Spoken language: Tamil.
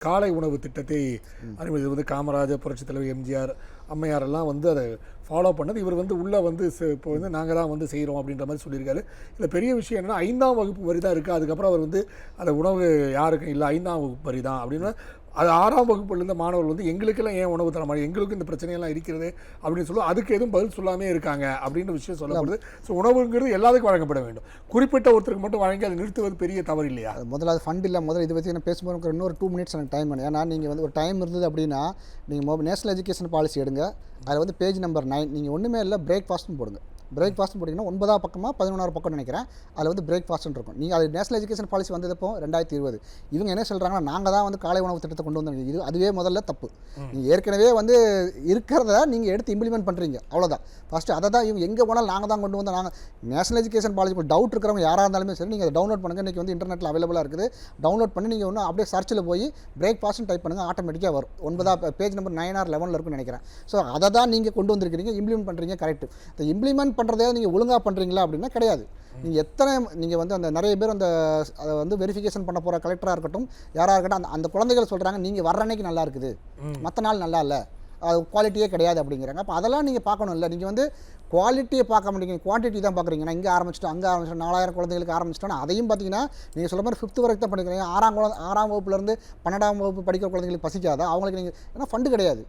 காலை உணவு திட்டத்தை அறிமுகம் வந்து காமராஜர், புரட்சித் தலைவர் எம்ஜிஆர், அம்மையார் எல்லாம் வந்து அதை ஃபாலோ பண்ணது. இவர் வந்து உள்ளே வந்து இப்போ வந்து நாங்கள் தான் வந்து செய்கிறோம் அப்படின்ற மாதிரி சொல்லியிருக்காரு. இதில் பெரிய விஷயம் என்னென்னா 5ஆம் வகுப்பு வரி தான் இருக்குது. அதுக்கப்புறம் அவர் வந்து அந்த உணவு யாருக்கும் இல்லை, 5ஆம் வகுப்பு வரி தான் அப்படின்னா அது 6ஆம் வகுப்புலேருந்து மாணவர்கள் வந்து எங்களுக்கெல்லாம் ஏன் உணவு தர மாதிரி, எங்களுக்கும் இந்த பிரச்சனையெல்லாம் இருக்கிறது அப்படின்னு சொல்லுவோம். அதுக்கு எதுவும் பதில் சொல்லாமே இருக்காங்க அப்படின்ற விஷயம் சொல்லப்படுது. ஸோ உணவுங்கிறது எல்லாத்துக்கும் வழங்கப்பட வேண்டும். குறிப்பிட்ட ஒருத்தருக்கு மட்டும் வழங்கி அதை நிறுத்துவது பெரிய தவறு இல்லையா? முதல்ல அது ஃபண்ட் இல்லை. முதல்ல இதை பற்றி நான் பேசும்போது இன்னொரு 2 மினிட்ஸ் எனக்கு டைம் வேணும். ஏன்னா நீங்கள் வந்து ஒரு டைம் இருந்தது அப்படின்னா நீங்கள் நேஷனல் எஜுகேஷன் பாலிசி எடுங்க. அதில் வந்து பேஜ் நம்பர் 9 நீங்கள் ஒன்றுமே இல்லை, பிரேக்ஃபாஸ்ட்னு போடுங்க. பிரேக்ஃபாஸ்ட் போட்டிங்கன்னா 9ஆம் பக்கமாக 11ஆம் பக்கம் நினைக்கிறேன். அதில் வந்து பிரேக்ஃபாஸ்ட்னு இருக்கும். நீங்கள் அது நேஷனல் எஜுகேஷன் பாலிசி வந்ததப்போ 2020 இவங்க என்ன சொல்கிறாங்கன்னா நாங்கள் தான் வந்து காலை உணவு திட்டத்தை கொண்டு வந்தோம். இது அதுவே முதல்ல தப்பு. நீங்கள் ஏற்கனவே வந்து இருக்கிறத நீங்கள் எடுத்து இம்ப்ளிமெண்ட் பண்ணுறீங்க, அவ்வளோதான். ஃபஸ்ட்டு அதை தான் இவங்க எங்கே போனாலும் நாங்கள் தான் கொண்டு வந்தோம். நாங்கள் நேஷனல் எஜுகேஷன் பாலிசி டவுட் இருக்கிறவங்க யாராக இருந்தாலுமே சரி நீங்கள் அதை டவுன்லோட் பண்ணுங்கள். இன்றைக்கி வந்து இன்டர்நெட்டில் அவைலபிளாக இருக்குது. டவுன்லோட் பண்ணி நீங்கள் ஒன்று அப்படியே சர்ச்சில் போய் பிரேக்ஃபாஸ்ட்னு டைப் பண்ணுங்கள், ஆட்டோமேட்டிக்காக வரும். 9ஆம் பேஜ் நம்பர் 9 or 11 இருக்குன்னு நினைக்கிறேன். ஸோ அதை தான் நீங்கள் கொண்டு வந்திருக்கிறீங்க, இம்ப்ளிமெண்ட் பண்ணுறீங்க, கரெக்ட். இந்த இம்ப்ளிமெண்ட் பண்ணுறதே நீங்கள் ஒழுங்காக பண்ணுறீங்களா அப்படின்னா கிடையாது. நீங்கள் வந்து அந்த நிறைய பேர் அந்த அதை வந்து வெரிஃபிகேஷன் பண்ண போகிற கலெக்டராக இருக்கட்டும், யாராக இருக்கட்டும், அந்த குழந்தைகள் சொல்கிறாங்க நீங்கள் வர்ற அன்னைக்கு நல்லா இருக்குது, மற்ற நாள் நல்லா இல்லை, அது குவாலிட்டியே கிடையாது அப்படிங்கிறாங்க. அப்போ அதெல்லாம் நீங்கள் பார்க்கணும். இல்லை நீங்கள் வந்து குவாலிட்டியை பார்க்க மாட்டீங்க, குவான்டிட்டி தான் பார்க்குறீங்கன்னா இங்கே ஆரம்பிச்சிட்டோம் அங்கே ஆரம்பிச்சிட்டோம் 4000 குழந்தைகளுக்கு ஆரம்பிச்சிட்டோன்னா அதையும் பார்த்தீங்கன்னா நீங்கள் சொல்ல மாதிரி 5th வரைக்கும் தான் படிக்கிறீங்க. 6ஆம் வகுப்புலேருந்து 12ஆம் வகுப்பு படிக்கிற குழந்தைங்களுக்கு பசிக்காதா? அவங்களுக்கு நீங்கள் ஏன்னா ஃபண்டு கிடையாது.